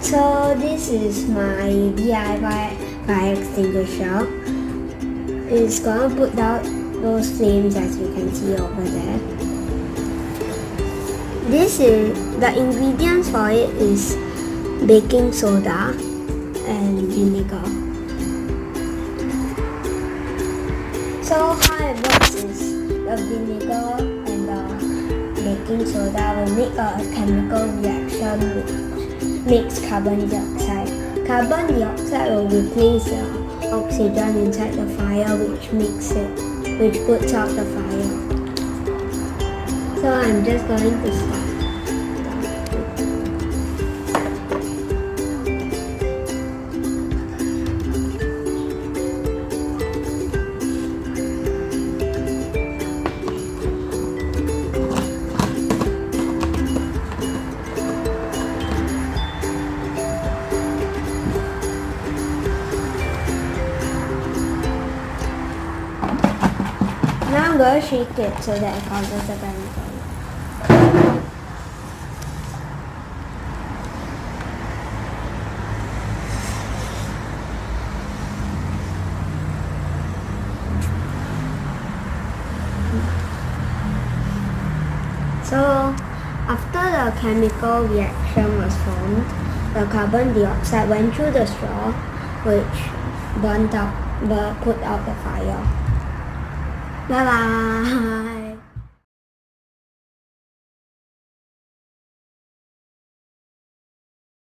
So this is my DIY fire extinguisher. It's gonna put out those flames as you can see over there. The ingredients for it is baking soda and vinegar. So how it works is the vinegar and the baking soda will make a chemical reaction which makes carbon dioxide. Carbon dioxide will replace the oxygen inside the fire which puts out the fire. So I'm just going to start. Now I'm going to shake it so that it causes the chemical. So after the chemical reaction was formed, the carbon dioxide went through the straw, which put out the fire. Bye bye.